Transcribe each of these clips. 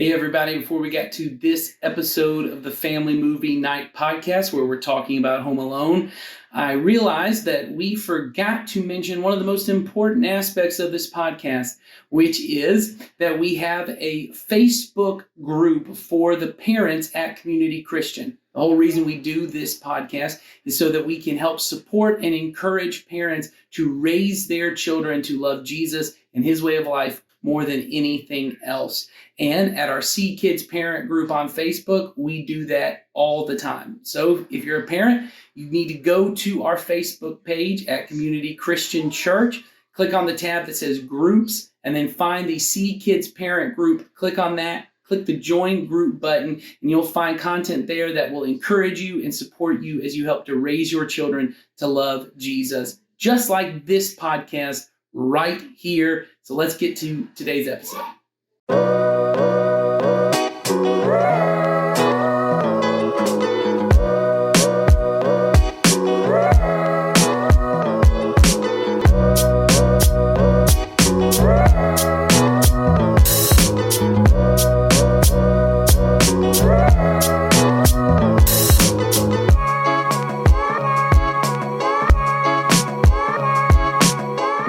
Hey, everybody. Before we get to this episode of the Family Movie Night podcast, where we're talking about Home Alone, I realized that we forgot to mention one of the most important aspects of this podcast, which is that we have a Facebook group for the parents at Community Christian. The whole reason we do this podcast is so that we can help support and encourage parents to raise their children to love Jesus and his way of life more than anything else. And at our See Kids parent group on Facebook, we do that all the time. So if you're a parent, you need to go to our Facebook page at Community Christian Church, click on the tab that says Groups, and then find the See Kids parent group. Click on that, click the Join Group button, and you'll find content there that will encourage you and support you as you help to raise your children to love Jesus, just like this podcast right here. So let's get to today's episode.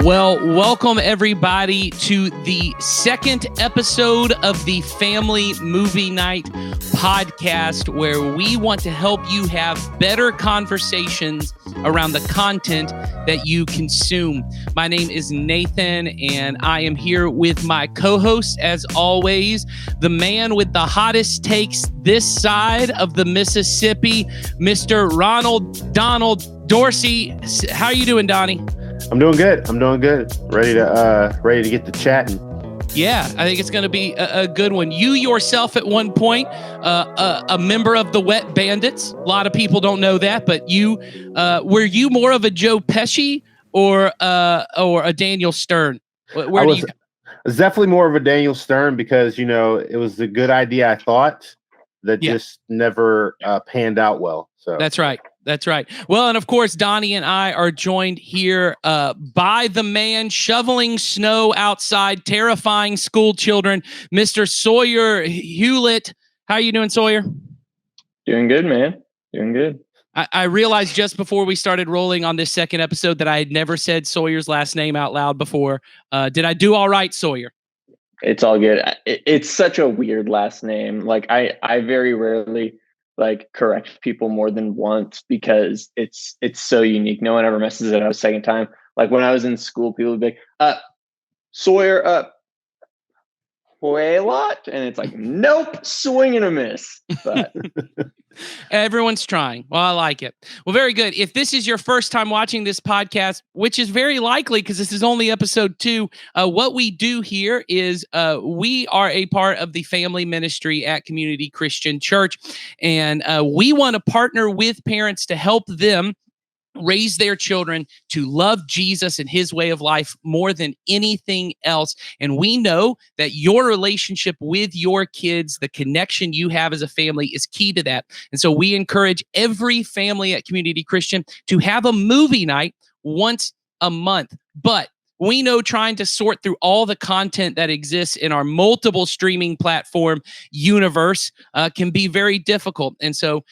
Well, welcome everybody to the second episode of the Family Movie Night podcast, where we want to help you have better conversations around the content that you consume. My name is Nathan, and I am here with my co-host, as always, the man with the hottest takes this side of the Mississippi, Mr. Ronald Donald Dorsey. How are you doing, Donnie? I'm doing good. Ready to get to chatting. Yeah, I think it's going to be a good one. You yourself at one point, a member of the Wet Bandits. A lot of people don't know that, but you were you more of a Joe Pesci or a Daniel Stern? I was definitely more of a Daniel Stern because, you know, it was a good idea, I thought, that just never panned out well. So That's right. Well, and of course, Donnie and I are joined here by the man shoveling snow outside, terrifying school children, Mr. Sawyer Hewlett. How are you doing, Sawyer? Doing good, man. Doing good. I realized just before we started rolling on this second episode that I had never said Sawyer's last name out loud before. Did I do all right, Sawyer? It's all good. It's such a weird last name. Like I very rarely correct people more than once because it's so unique. No one ever messes it up a second time. Like when I was in school, people would be like, Sawyer, Huelot, and it's like, nope, swing and a miss. But everyone's trying. Well, I like it. Well, very good. If this is your first time watching this podcast, which is very likely because this is only episode 2, what we do here is we are a part of the family ministry at Community Christian Church, and we want to partner with parents to help them raise their children to love Jesus and his way of life more than anything else. And we know that your relationship with your kids, the connection you have as a family, is key to that. And so we encourage every family at Community Christian to have a movie night once a month. But we know trying to sort through all the content that exists in our multiple streaming platform universe can be very difficult. And so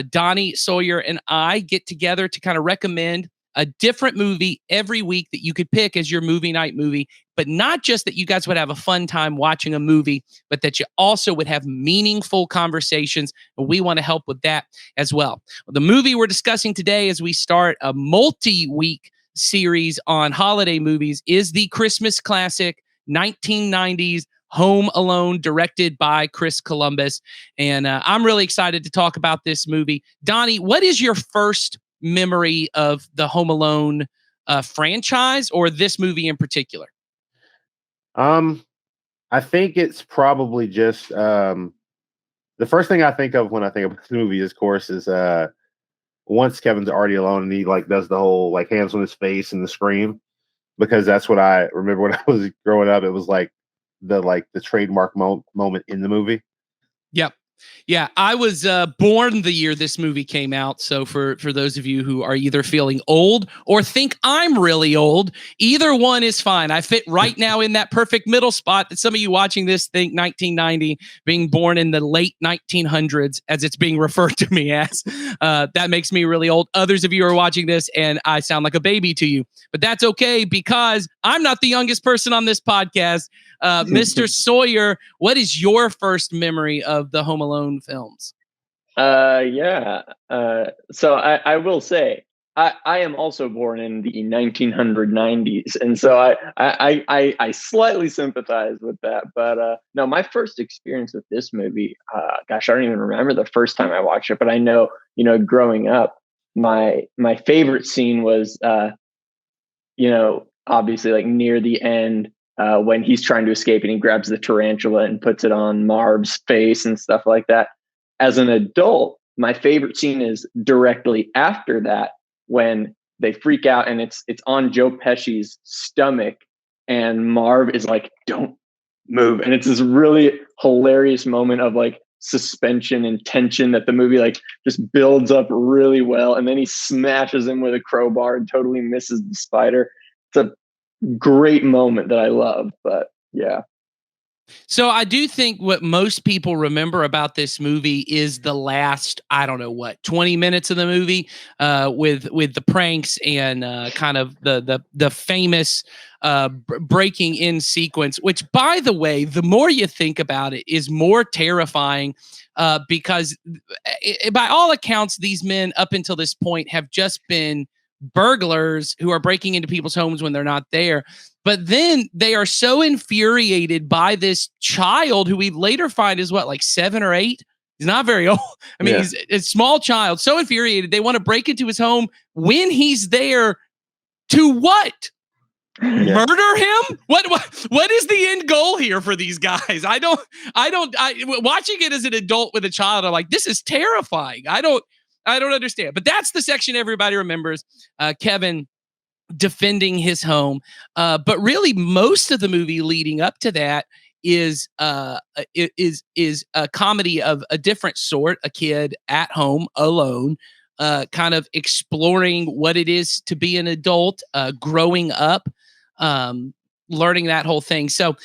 Donnie, Sawyer, and I get together to kind of recommend a different movie every week that you could pick as your movie night movie, but not just that you guys would have a fun time watching a movie, but that you also would have meaningful conversations. And we want to help with that as well. The movie we're discussing today as we start a multi-week series on holiday movies is the Christmas classic 1990s Home Alone, directed by Chris Columbus. And I'm really excited to talk about this movie. Donnie, what is your first memory of the Home Alone franchise, or this movie in particular? I think it's probably just the first thing I think of when I think of this movie, of course, is once Kevin's already alone and he does the whole hands on his face and the scream, because that's what I remember when I was growing up. It was the trademark moment in the movie. Yep. Yeah, I was born the year this movie came out. So for those of you who are either feeling old or think I'm really old, either one is fine. I fit right now in that perfect middle spot that some of you watching this think 1990, being born in the late 1900s, as it's being referred to me as. That makes me really old. Others of you are watching this and I sound like a baby to you, but that's okay because I'm not the youngest person on this podcast. Mr. Sawyer, what is your first memory of the Home Alone films? Yeah. So I will say I am also born in the 1990s, and so I slightly sympathize with that. But no, my first experience with this movie, gosh, I don't even remember the first time I watched it, but I know, growing up, my favorite scene was, obviously like near the end. When he's trying to escape and he grabs the tarantula and puts it on Marv's face and stuff like that. As an adult, my favorite scene is directly after that when they freak out and it's on Joe Pesci's stomach and Marv is like, "Don't move," and it's this really hilarious moment of like suspension and tension that the movie like just builds up really well, and then he smashes him with a crowbar and totally misses the spider. It's a great moment that I love, but yeah. So I do think what most people remember about this movie is the last, I don't know what, 20 minutes of the movie, with the pranks and kind of the famous breaking in sequence. Which, by the way, the more you think about it, is more terrifying because by all accounts, these men up until this point have just been burglars who are breaking into people's homes when they're not there. But then they are so infuriated by this child who we later find is what, like 7 or 8? He's not very old. I mean, he's a small child. So infuriated. They want to break into his home when he's there to what? Yeah. Murder him? What is the end goal here for these guys? I watching it as an adult with a child, I'm like, this is terrifying. I don't understand. But that's the section everybody remembers. Kevin defending his home. But really most of the movie leading up to that is a comedy of a different sort, a kid at home alone, kind of exploring what it is to be an adult, growing up, learning that whole thing. So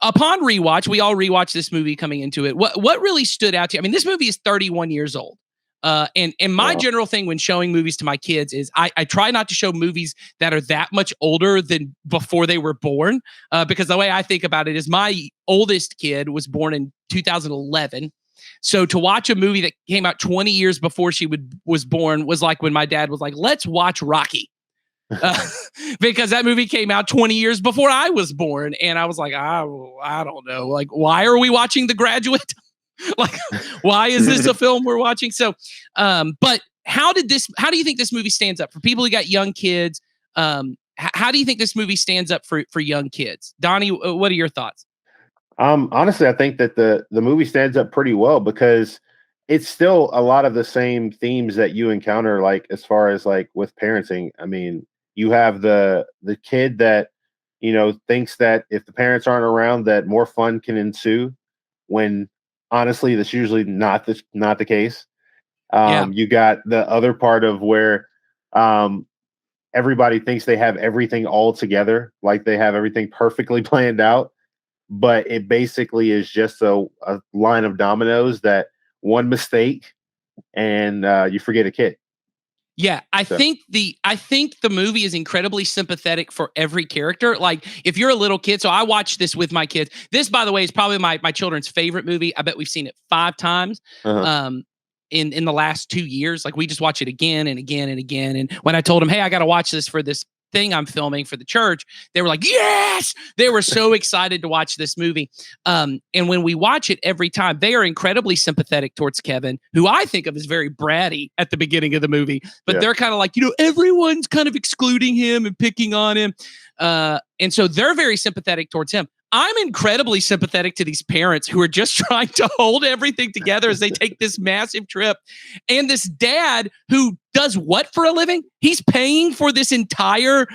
upon rewatch, we all rewatched this movie coming into it. What really stood out to you? I mean, this movie is 31 years old. And my general thing when showing movies to my kids is I try not to show movies that are that much older than before they were born, because the way I think about it is my oldest kid was born in 2011. So to watch a movie that came out 20 years before she was born was like when my dad was like, let's watch Rocky. Because that movie came out 20 years before I was born. And I was like, I don't know. Like, why are we watching The Graduate? Like, why is this a film we're watching? So, but how do you think this movie stands up for people who got young kids? How do you think this movie stands up for young kids? Donnie, what are your thoughts? Honestly, I think that the movie stands up pretty well because it's still a lot of the same themes that you encounter, like as far as like with parenting. I mean, you have the kid that, thinks that if the parents aren't around, that more fun can ensue, when honestly, that's usually not the case. You got the other part of where everybody thinks they have everything all together, like they have everything perfectly planned out, but it basically is just a line of dominoes that one mistake and you forget a kid. Yeah, I think the movie is incredibly sympathetic for every character. Like, if you're a little kid, so I watched this with my kids. This, by the way, is probably my children's favorite movie. I bet we've seen it 5 times in the last 2 years. Like, we just watch it again and again and again. And when I told them, hey, I got to watch this for this thing I'm filming for the church, they were like, yes! They were so excited to watch this movie. And when we watch it every time, they are incredibly sympathetic towards Kevin, who I think of as very bratty at the beginning of the movie, but they're kind of like, everyone's kind of excluding him and picking on him. And so they're very sympathetic towards him. I'm incredibly sympathetic to these parents who are just trying to hold everything together as they take this massive trip. And this dad who does what for a living? He's paying for this entire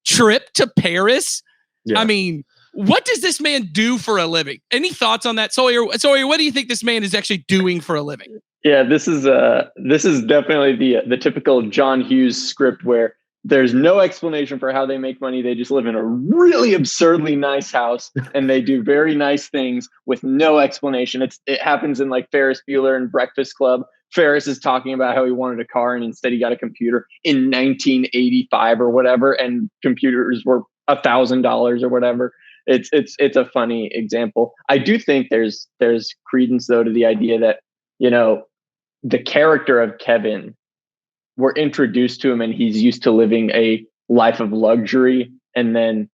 trip to Paris. Yeah. I mean, what does this man do for a living? Any thoughts on that, Sawyer? Sawyer, what do you think this man is actually doing for a living? Yeah, this is definitely the typical John Hughes script where there's no explanation for how they make money. They just live in a really absurdly nice house and they do very nice things with no explanation. It happens in like Ferris Bueller and Breakfast Club. Ferris is talking about how he wanted a car and instead he got a computer in 1985 or whatever, and computers were $1,000 or whatever. It's a funny example. I do think there's credence though to the idea that, you know, the character of Kevin, we're introduced to him and he's used to living a life of luxury. And then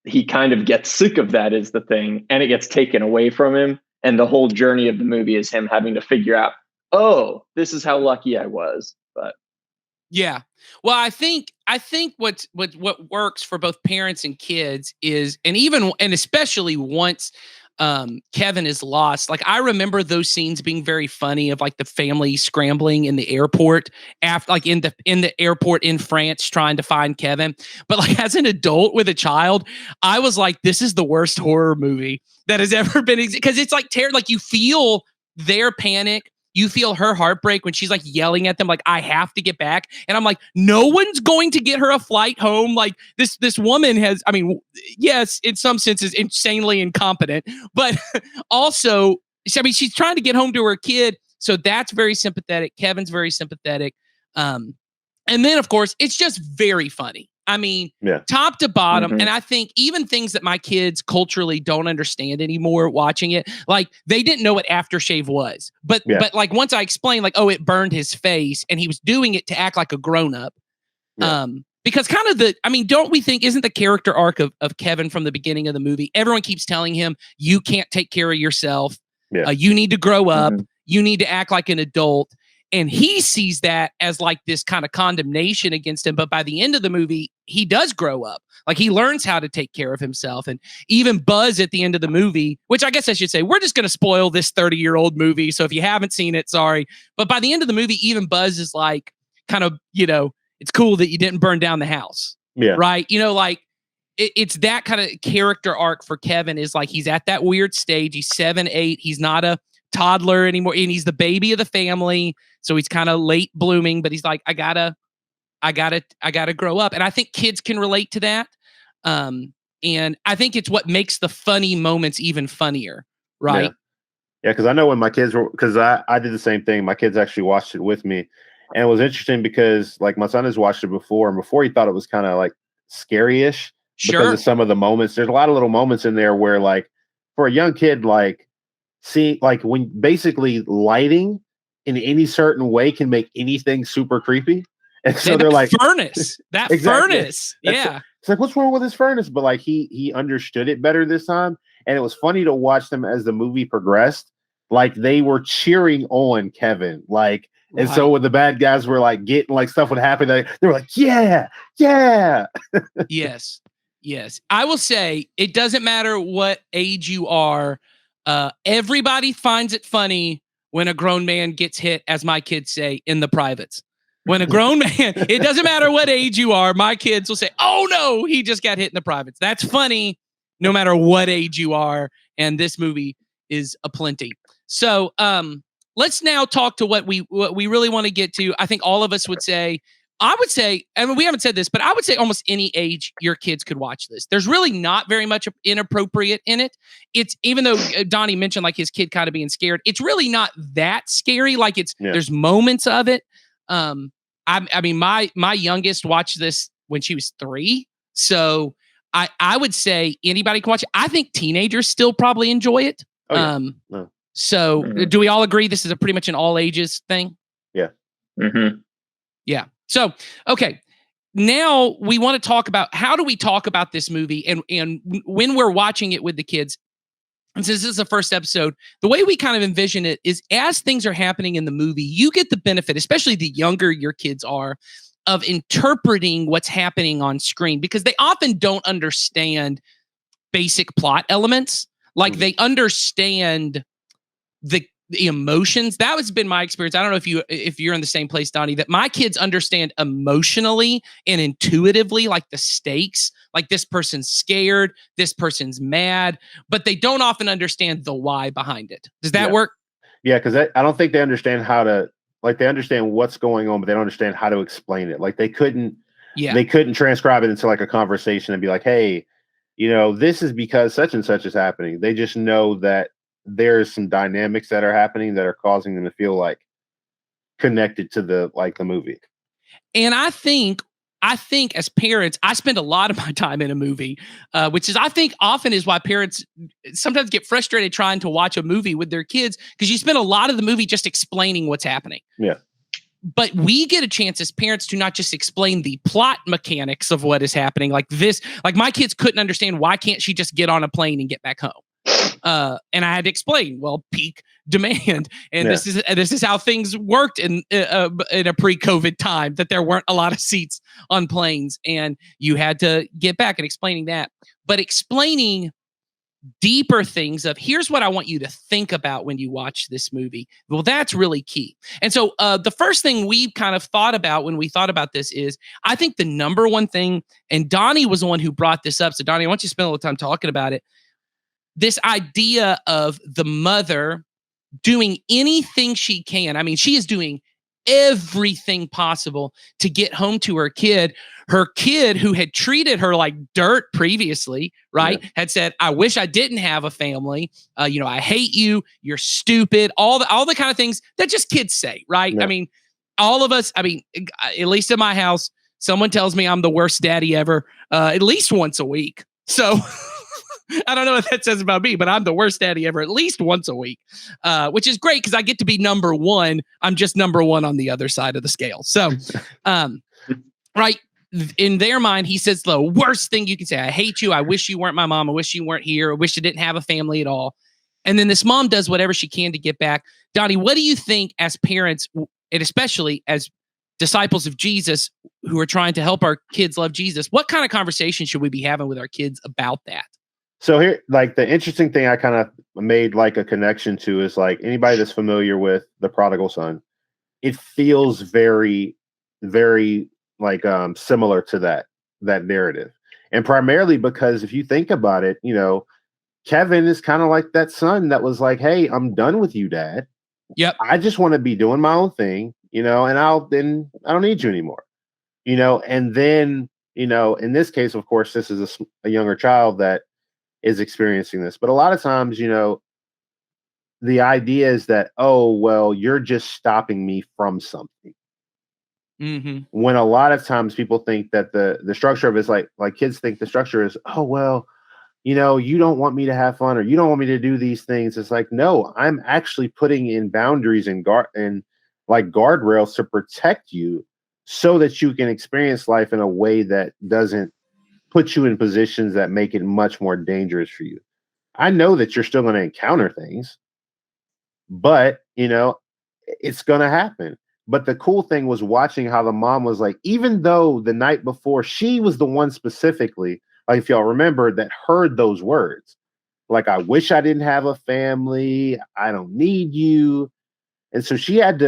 he kind of gets sick of that is the thing. And it gets taken away from him. And the whole journey of the movie is him having to figure out, oh, this is how lucky I was. But yeah. Well, I think what works for both parents and kids is, and especially once Kevin is lost. Like I remember those scenes being very funny of like the family scrambling in the airport after, like in the airport in France trying to find Kevin. But like as an adult with a child, I was like, this is the worst horror movie that has ever been, because it's like like you feel their panic. You feel her heartbreak when she's like yelling at them, like, I have to get back. And I'm like, no one's going to get her a flight home. Like this woman has, I mean, yes, in some senses, insanely incompetent, but also, I mean, she's trying to get home to her kid. So that's very sympathetic. Kevin's very sympathetic. And then of course, it's just very funny. I mean, top to bottom. Mm-hmm. And I think even things that my kids culturally don't understand anymore watching it, like they didn't know what aftershave was. But like once I explained, like, oh, it burned his face and he was doing it to act like a grown-up. Yeah. Because kind of don't we think, isn't the character arc of Kevin from the beginning of the movie, everyone keeps telling him, you can't take care of yourself. Yeah. You need to grow up. Mm-hmm. You need to act like an adult. And he sees that as like this kind of condemnation against him. But by the end of the movie, he does grow up. Like he learns how to take care of himself. And even Buzz at the end of the movie, which I guess I should say, we're just going to spoil this 30-year-old movie. So if you haven't seen it, sorry. But by the end of the movie, even Buzz is like kind of, you know, it's cool that you didn't burn down the house. Yeah. Right. You know, like it's that kind of character arc for Kevin is like, he's at that weird stage. He's 7, 8. He's not a toddler anymore. And he's the baby of the family. So he's kind of late blooming, but he's like, I gotta grow up. And I think kids can relate to that. And I think it's what makes the funny moments even funnier. Right. Yeah. Cause I know when my kids were, cause I did the same thing. My kids actually watched it with me, and it was interesting because like my son has watched it before, and before he thought it was kind of like scary-ish because of some of the moments. There's a lot of little moments in there where like for a young kid, like seeing, like when basically lighting in any certain way can make anything super creepy. And so they're like furnace, that exactly. Furnace. Yeah. It's like, what's wrong with this furnace? But like he understood it better this time. And it was funny to watch them as the movie progressed. Like they were cheering on Kevin. Like, and so when the bad guys were like getting like stuff would happen, they were like, yeah. Yes. I will say it doesn't matter what age you are. Everybody finds it funny when a grown man gets hit, as my kids say, in the privates. When a grown man, it doesn't matter what age you are, my kids will say, oh no, he just got hit in the privates. That's funny no matter what age you are. And this movie is aplenty. So let's now talk to what we really want to get to. I think all of us would say, I mean, we haven't said this, but I would say almost any age your kids could watch this. There's really not very much inappropriate in it. It's, even though Donnie mentioned like his kid kind of being scared, it's really not that scary. Like there's moments of it. I mean, my youngest watched this when she was 3. So I would say anybody can watch it. I think teenagers still probably enjoy it. Oh, yeah. No. So do we all agree this is pretty much an all ages thing? Yeah. Mm-hmm. Yeah. So, okay. Now we want to talk about, how do we talk about this movie and when we're watching it with the kids? And since this is the first episode, the way we kind of envision it is as things are happening in the movie, you get the benefit, especially the younger your kids are, of interpreting what's happening on screen, because they often don't understand basic plot elements. Like they understand the emotions. That has been my experience. I don't know if you're in the same place, Donnie, that my kids understand emotionally and intuitively, like the stakes, like this person's scared, this person's mad, but they don't often understand the why behind it. Does that work? Yeah, because I don't think they understand how to, like, they understand what's going on, but they don't understand how to explain it. Like, they couldn't transcribe it into like a conversation and be like, hey, this is because such and such is happening. They just know that there's some dynamics that are happening that are causing them to feel like connected to the movie. And I think as parents, I spend a lot of my time in a movie, which is, I think, often is why parents sometimes get frustrated trying to watch a movie with their kids, because you spend a lot of the movie just explaining what's happening. Yeah. But we get a chance as parents to not just explain the plot mechanics of what is happening. Like my kids couldn't understand, why can't she just get on a plane and get back home? And I had to explain, well, peak demand, and this is how things worked in a pre-COVID time, that there weren't a lot of seats on planes, and you had to get back and explaining that. But explaining deeper things of, here's what I want you to think about when you watch this movie. Well, that's really key. And so the first thing we kind of thought about when we thought about this is, I think the number one thing, and Donnie was the one who brought this up. So Donnie, I want you to spend a little time talking about it. This idea of the mother doing anything she can. I mean, she is doing everything possible to get home to her kid who had treated her like dirt previously, right? Yeah. Had said, I wish I didn't have a family. I hate you. You're stupid. All the kind of things that just kids say, right? Yeah. I mean, all of us, at least in my house, someone tells me I'm the worst daddy ever, at least once a week. So I don't know what that says about me, but I'm the worst daddy ever at least once a week, which is great because I get to be number one. I'm just number one on the other side of the scale. So, right, in their mind, he says the worst thing you can say. I hate you. I wish you weren't my mom. I wish you weren't here. I wish you didn't have a family at all. And then this mom does whatever she can to get back. Donnie, what do you think as parents, and especially as disciples of Jesus who are trying to help our kids love Jesus, what kind of conversation should we be having with our kids about that? So here, like, the interesting thing I kind of made like a connection to is, like, anybody that's familiar with the prodigal son, it feels very, very like similar to that narrative. And primarily because if you think about it, Kevin is kind of like that son that was like, hey, I'm done with you, Dad. Yep. I just want to be doing my own thing, and I don't need you anymore. And then, in this case, of course, this is a younger child that is experiencing this. But a lot of times, the idea is that, oh, well, you're just stopping me from something. Mm-hmm. When a lot of times people think that the structure of it is like kids think the structure is, oh, well, you don't want me to have fun, or you don't want me to do these things. It's like, no, I'm actually putting in boundaries and guardrails to protect you so that you can experience life in a way that doesn't put you in positions that make it much more dangerous for you. I know that you're still going to encounter things, but it's going to happen. But the cool thing was watching how the mom was like, even though the night before she was the one specifically, like, if y'all remember, that heard those words, like, I wish I didn't have a family. I don't need you. And so she had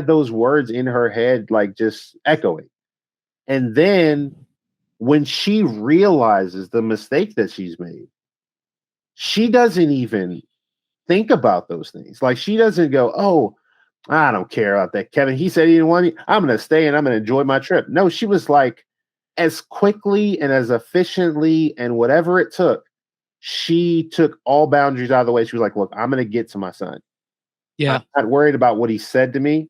those words in her head, like, just echoing. And then when she realizes the mistake that she's made, she doesn't even think about those things. Like, she doesn't go, oh, I don't care about that, Kevin. He said he didn't want me. I'm going to stay and I'm going to enjoy my trip. No, she was like, as quickly and as efficiently and whatever it took, she took all boundaries out of the way. She was like, look, I'm going to get to my son. Yeah. I'm not worried about what he said to me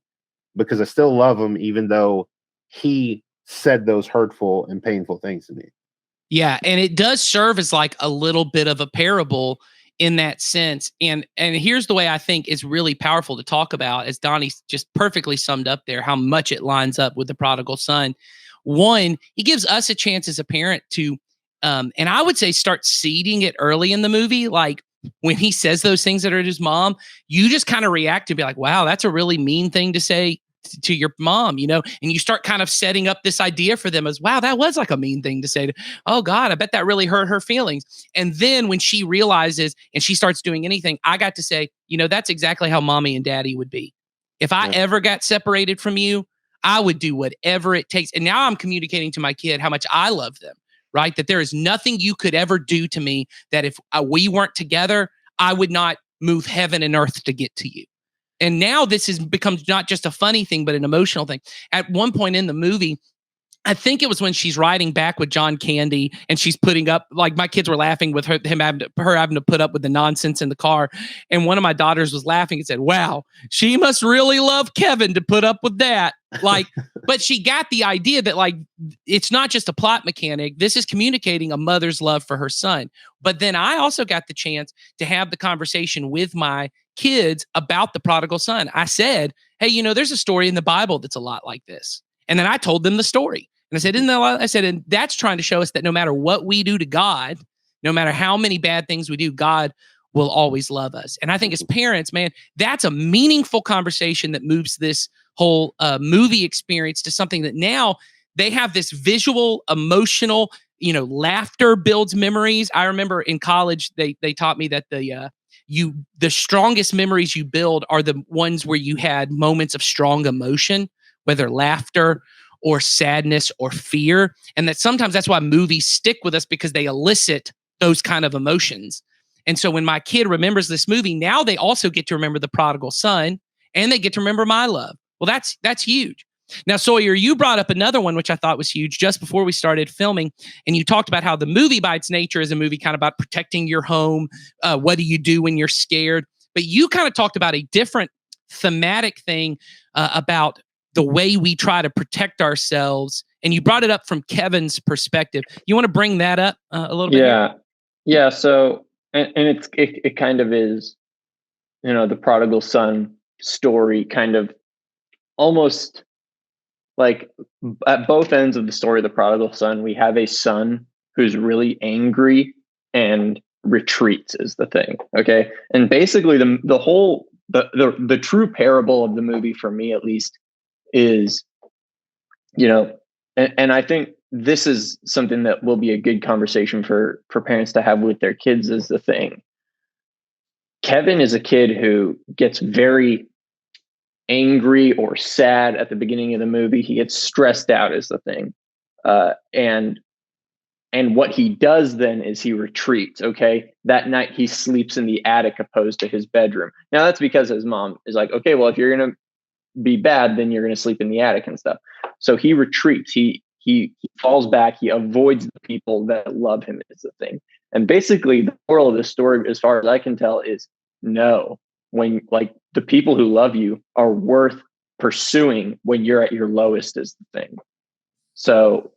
because I still love him, even though he said those hurtful and painful things to me. Yeah. And it does serve as like a little bit of a parable in that sense. And here's the way I think is really powerful to talk about, as Donnie just perfectly summed up there, how much it lines up with the prodigal son. One, he gives us a chance as a parent to, and I would say start seeding it early in the movie. Like, when he says those things that are his mom, you just kind of react and be like, wow, that's a really mean thing to say to your mom, and you start kind of setting up this idea for them as, wow, that was like a mean thing to say. Oh God, I bet that really hurt her feelings. And then when she realizes and she starts doing anything, I got to say, that's exactly how mommy and daddy would be. If I ever got separated from you, I would do whatever it takes. And now I'm communicating to my kid how much I love them, right? That there is nothing you could ever do to me that if we weren't together, I would not move heaven and earth to get to you. And now this becomes not just a funny thing, but an emotional thing. At one point in the movie, I think it was when she's riding back with John Candy and she's putting up, like, my kids were laughing with her having to put up with the nonsense in the car. And one of my daughters was laughing and said, wow, she must really love Kevin to put up with that. Like, but she got the idea that, like, it's not just a plot mechanic. This is communicating a mother's love for her son. But then I also got the chance to have the conversation with my kids about the prodigal son. I said, hey, there's a story in the Bible that's a lot like this. And then I told them the story. And I said, and that's trying to show us that no matter what we do to God, no matter how many bad things we do, God will always love us. And I think as parents, man, that's a meaningful conversation that moves this whole movie experience to something that now they have this visual, emotional, laughter builds memories. I remember in college, they taught me that the strongest memories you build are the ones where you had moments of strong emotion, whether laughter or sadness or fear. And that sometimes that's why movies stick with us, because they elicit those kind of emotions. And so when my kid remembers this movie, now they also get to remember the prodigal son, and they get to remember my love. Well, that's huge. Now, Sawyer, you brought up another one, which I thought was huge just before we started filming. And you talked about how the movie by its nature is a movie kind of about protecting your home. What do you do when you're scared? But you kind of talked about a different thematic thing about the way we try to protect ourselves. And you brought it up from Kevin's perspective. You want to bring that up a little bit? Yeah. So, and it kind of is, the prodigal son story, kind of almost like at both ends of the story of the prodigal son, we have a son who's really angry and retreats is the thing. Okay. And basically the whole, the true parable of the movie, for me at least, is, and I think this is something that will be a good conversation for parents to have with their kids, is the thing. Kevin is a kid who gets very angry or sad at the beginning of the movie. He gets stressed out is the thing. And what he does then is he retreats. Okay. That night he sleeps in the attic opposed to his bedroom. Now that's because his mom is like, okay, well, if you're going to be bad, then you're going to sleep in the attic and stuff. So he retreats. He falls back. He avoids the people that love him is the thing. And basically the moral of this story, as far as I can tell, is no, when, like, the people who love you are worth pursuing when you're at your lowest is the thing. So,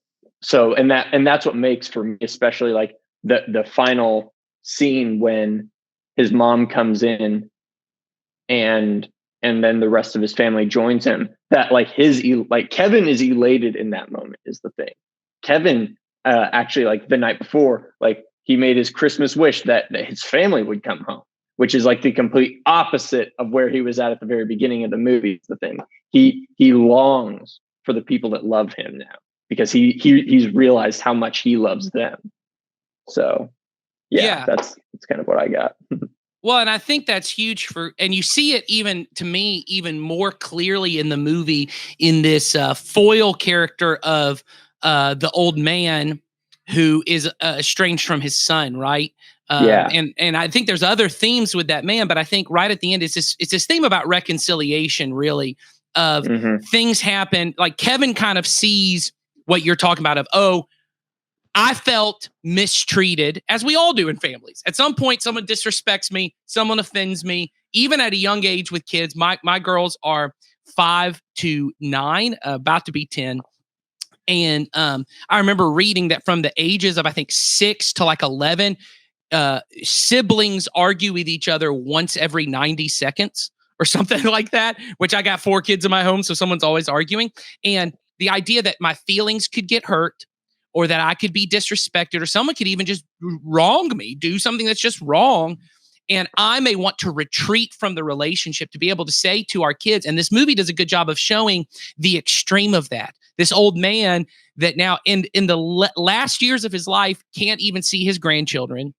and that's what makes, for me, especially, like the final scene when his mom comes in and then the rest of his family joins him, that like Kevin is elated in that moment is the thing. Kevin actually, like the night before, like he made his Christmas wish that his family would come home, which is like the complete opposite of where he was at the very beginning of the movie. Is the thing. He longs for the people that love him now, because he's realized how much he loves them. So that's kind of what I got. Well, and I think that's huge and you see it even, to me, even more clearly in the movie, in this foil character of the old man who is estranged from his son, right? And I think there's other themes with that man, but I think right at the end, it's this theme about reconciliation, really, of things happen. Like Kevin kind of sees what you're talking about of, I felt mistreated, as we all do in families. At some point, someone disrespects me, someone offends me. Even at a young age with kids, my girls are 5 to 9, about to be 10. And I remember reading that from the ages of, I think, 6 to like 11, siblings argue with each other once every 90 seconds or something like that, which I got 4 kids in my home, so someone's always arguing. And the idea that my feelings could get hurt, or that I could be disrespected, or someone could even just wrong me, do something that's just wrong. And I may want to retreat from the relationship to be able to say to our kids, and this movie does a good job of showing the extreme of that. This old man that now in the last years of his life can't even see his grandchildren,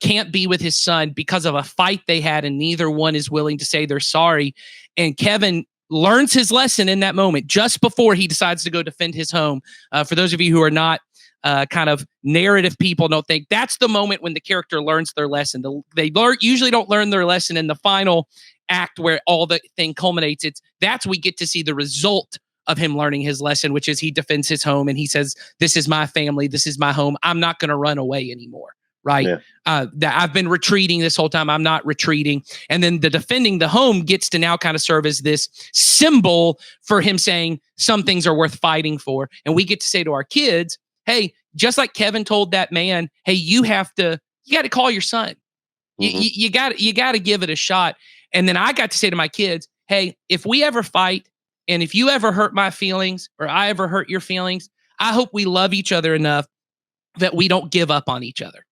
can't be with his son because of a fight they had, and neither one is willing to say they're sorry. And Kevin learns his lesson in that moment just before he decides to go defend his home. For those of you who are not kind of narrative people, don't think that's the moment when the character learns their lesson. They usually don't learn their lesson in the final act where all the thing culminates. That's we get to see the result of him learning his lesson, which is he defends his home and he says, "This is my family. This is my home. I'm not going to run away anymore." Right. Yeah. That I've been retreating this whole time. I'm not retreating. And then the defending the home gets to now kind of serve as this symbol for him saying some things are worth fighting for. And we get to say to our kids, hey, just like Kevin told that man, hey, you got to call your son. You got to give it a shot. And then I got to say to my kids, hey, if we ever fight and if you ever hurt my feelings or I ever hurt your feelings, I hope we love each other enough that we don't give up on each other.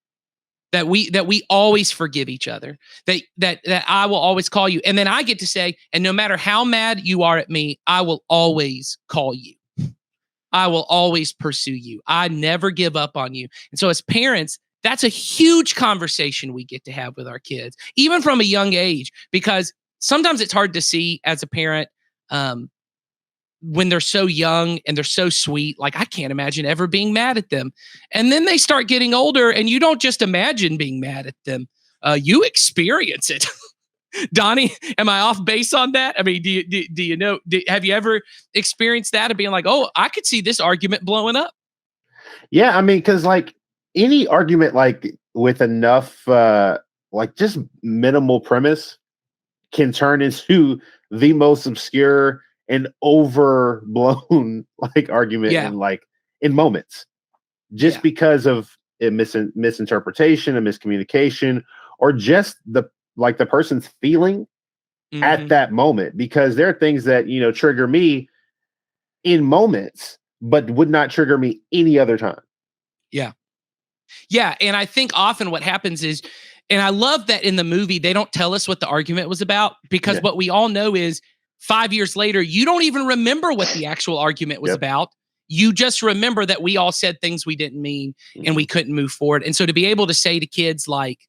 That we always forgive each other, that I will always call you. And then I get to say, and no matter how mad you are at me, I will always call you. I will always pursue you. I never give up on you. And so as parents, that's a huge conversation we get to have with our kids, even from a young age, because sometimes it's hard to see as a parent, when they're so young and they're so sweet, like I can't imagine ever being mad at them. And then they start getting older and you don't just imagine being mad at them. You experience it. Donnie, am I off base on that? I mean, do you know, have you ever experienced that of being like, oh, I could see this argument blowing up? Yeah. I mean, cause like any argument, like with enough, like just minimal premise can turn into the most obscure and overblown like argument in moments, just because of a misinterpretation, a miscommunication, or just the person's feeling at that moment. Because there are things that trigger me in moments, but would not trigger me any other time. Yeah, and I think often what happens is, and I love that in the movie they don't tell us what the argument was about, because what we all know is 5 years later, you don't even remember what the actual argument was about. You just remember that we all said things we didn't mean and we couldn't move forward. And so to be able to say to kids like,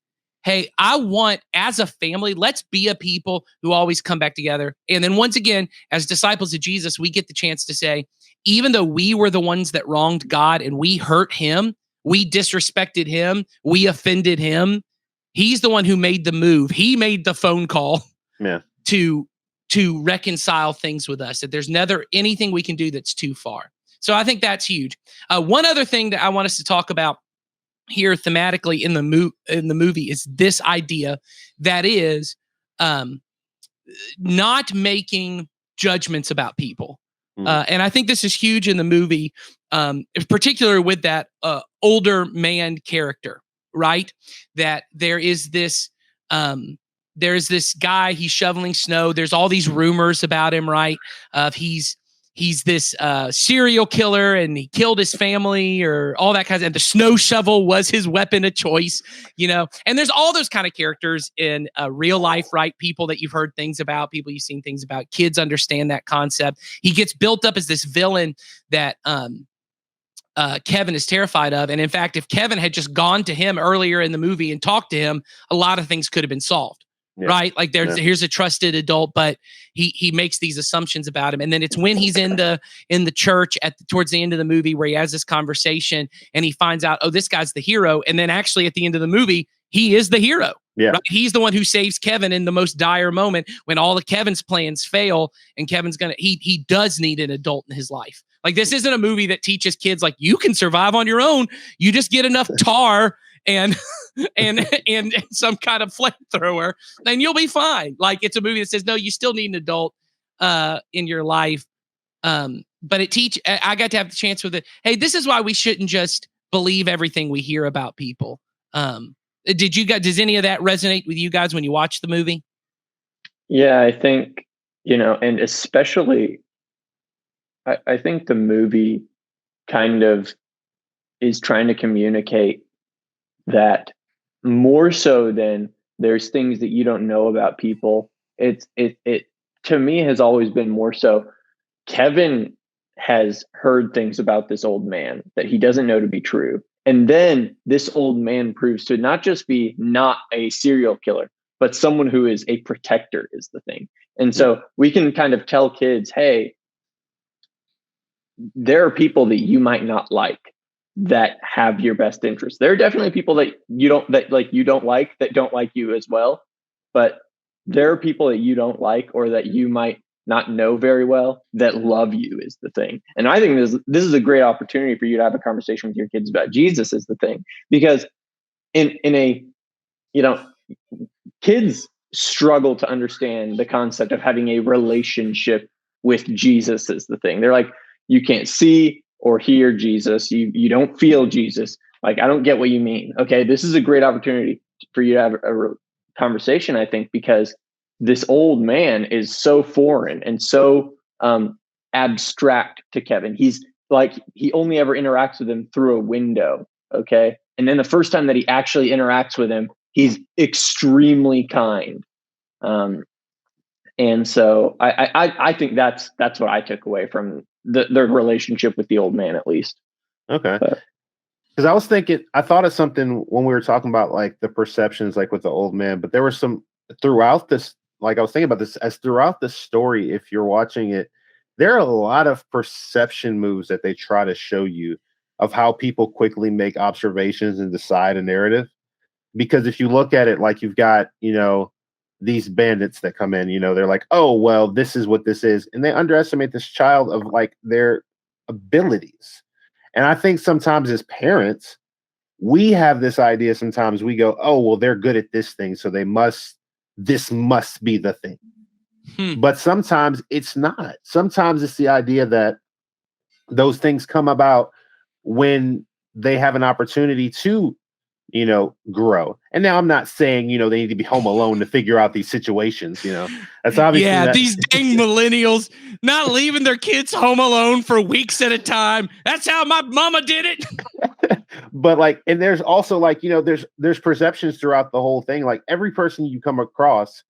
hey, I want, as a family, let's be a people who always come back together. And then once again, as disciples of Jesus, we get the chance to say, even though we were the ones that wronged God and we hurt him, we disrespected him, we offended him, he's the one who made the move. He made the phone call to reconcile things with us, that there's never anything we can do that's too far. So I think that's huge. One other thing that I want us to talk about here thematically in the movie is this idea that is not making judgments about people. And I think this is huge in the movie, particularly with that older man character, right? That there's this guy, he's shoveling snow. There's all these rumors about him, right? He's this serial killer and he killed his family or all that kind of, and the snow shovel was his weapon of choice, and there's all those kind of characters in real life, right? People that you've heard things about, people you've seen things about, kids understand that concept. He gets built up as this villain that Kevin is terrified of. And in fact, if Kevin had just gone to him earlier in the movie and talked to him, a lot of things could have been solved. Right? Like here's a trusted adult, but he makes these assumptions about him. And then it's when he's in the church towards the end of the movie where he has this conversation and he finds out, oh, this guy's the hero. And then actually at the end of the movie, he is the hero. Yeah. Right? He's the one who saves Kevin in the most dire moment when all of Kevin's plans fail and Kevin's he does need an adult in his life. Like, this isn't a movie that teaches kids like you can survive on your own. You just get enough tar and some kind of flamethrower, then you'll be fine. Like, it's a movie that says, no, you still need an adult in your life. But I got to have the chance with it. Hey, this is why we shouldn't just believe everything we hear about people. Does any of that resonate with you guys when you watch the movie? Yeah, I think, and especially, I think the movie kind of is trying to communicate that more so than There's things that you don't know about people. It to me has always been more so Kevin has heard things about this old man that he doesn't know to be true. And then this old man proves to not just be not a serial killer, but someone who is a protector is the thing. And so we can kind of tell kids, hey, there are people that you might not like that have your best interest. There are definitely people that you don't like that don't like you as well. But there are people that you don't like or that you might not know very well that love you is the thing. And I think this is a great opportunity for you to have a conversation with your kids about Jesus is the thing. Because in a, kids struggle to understand the concept of having a relationship with Jesus is the thing. They're like, you can't see or hear Jesus. You don't feel Jesus. Like, I don't get what you mean. Okay, this is a great opportunity for you to have a conversation, I think, because this old man is so foreign and so abstract to Kevin. He's like, he only ever interacts with him through a window. Okay. And then the first time that he actually interacts with him, he's extremely kind. And so I think that's what I took away from their relationship with the old man, at least. Okay. Because I thought of something when we were talking about like the perceptions, like with the old man, but there were some throughout this, like I was thinking about this as throughout the story, if you're watching it, there are a lot of perception moves that they try to show you of how people quickly make observations and decide a narrative. Because if you look at it, like you've got, these bandits that come in, they're like, oh, well, this is what this is. And they underestimate this child of like their abilities. And I think sometimes as parents, we have this idea. Sometimes we go, oh, well, they're good at this thing. So this must be the thing. But sometimes it's not. Sometimes it's the idea that those things come about when they have an opportunity to, grow. And now I'm not saying, they need to be home alone to figure out these situations, That's obviously these dang millennials not leaving their kids home alone for weeks at a time. That's how my mama did it. But like, and there's also like, there's perceptions throughout the whole thing. Like every person you come across,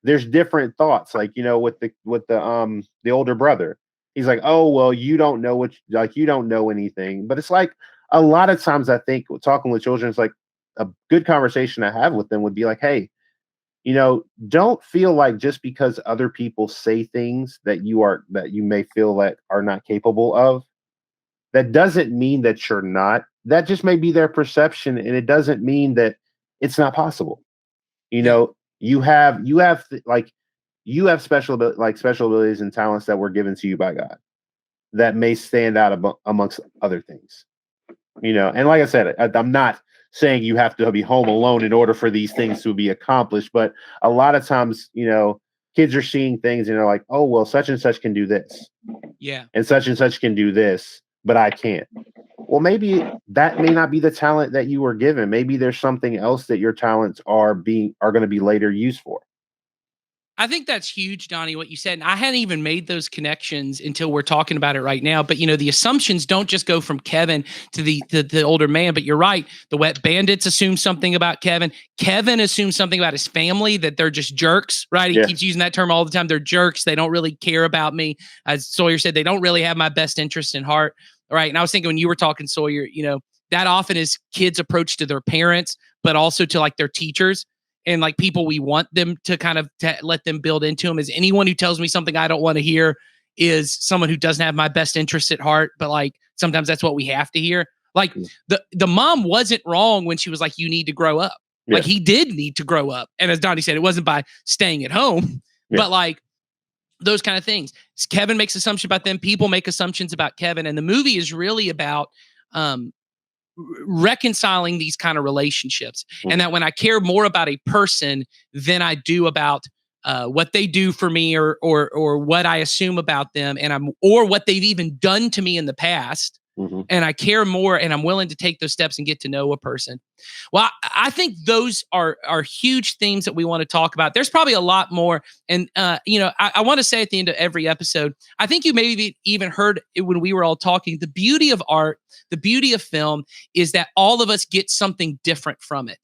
there's different thoughts. Like, with the older brother, he's like, oh, well, you don't know you don't know anything. But it's like, a lot of times I think talking with children is like a good conversation to have with them would be like, hey, don't feel like just because other people say things that you may feel like are not capable of, that doesn't mean that you're not. That just may be their perception, and it doesn't mean that it's not possible. You have special abilities and talents that were given to you by God that may stand out amongst other things. And like I said, I'm not saying you have to be home alone in order for these things to be accomplished, but a lot of times, kids are seeing things and they're like, oh, well, such and such can do this. Yeah. And such can do this, but I can't. Well, maybe that may not be the talent that you were given. Maybe there's something else that your talents are going to be later used for. I think that's huge, Donnie, what you said. And I hadn't even made those connections until we're talking about it right now. But, the assumptions don't just go from Kevin to the older man. But you're right. The wet bandits assume something about Kevin. Kevin assumes something about his family, that they're just jerks, right? He keeps using that term all the time. They're jerks. They don't really care about me. As Sawyer said, they don't really have my best interest in heart. Right. And I was thinking when you were talking, Sawyer, that often is kids' approach to their parents, but also to like their teachers. And like people we want them to kind of let them build into them. Is anyone who tells me something I don't want to hear is someone who doesn't have my best interest at heart. But like sometimes that's what we have to hear. Like the mom wasn't wrong when she was like, you need to grow up. Yeah. Like he did need to grow up. And as Donnie said, it wasn't by staying at home, but like those kind of things. Kevin makes assumptions about them. People make assumptions about Kevin. And the movie is really about reconciling these kind of relationships, and that when I care more about a person than I do about what they do for me or what I assume about them, or what they've even done to me in the past, and I care more, and I'm willing to take those steps and get to know a person. Well, I think those are huge themes that we want to talk about. There's probably a lot more. And, I want to say at the end of every episode, I think you maybe even heard it when we were all talking, the beauty of art, the beauty of film is that all of us get something different from it.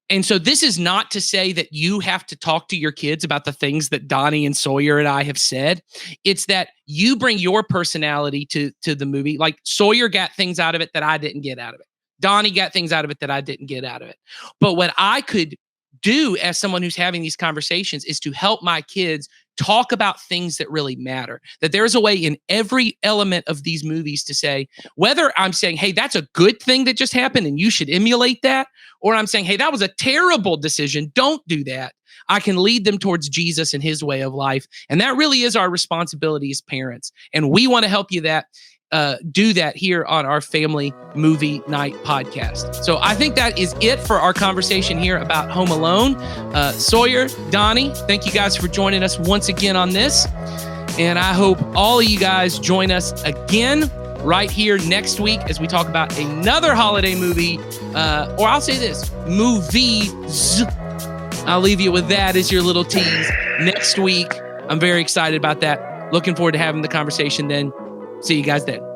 And so this is not to say that you have to talk to your kids about the things that Donnie and Sawyer and I have said. It's that you bring your personality to the movie. Like Sawyer got things out of it that I didn't get out of it. Donnie got things out of it that I didn't get out of it. But what I could do as someone who's having these conversations is to help my kids talk about things that really matter. That there's a way in every element of these movies to say, whether I'm saying, hey, that's a good thing that just happened and you should emulate that, or I'm saying, hey, that was a terrible decision, don't do that. I can lead them towards Jesus and his way of life. And that really is our responsibility as parents. And we want to help you do that here on our Family Movie Night podcast. So I think that is it for our conversation here about Home Alone. Sawyer, Donnie, thank you guys for joining us once again on this. And I hope all of you guys join us again right here next week as we talk about another holiday movie, or I'll say this, movies. I'll leave you with that as your little tease next week. I'm very excited about that. Looking forward to having the conversation then. See you guys then.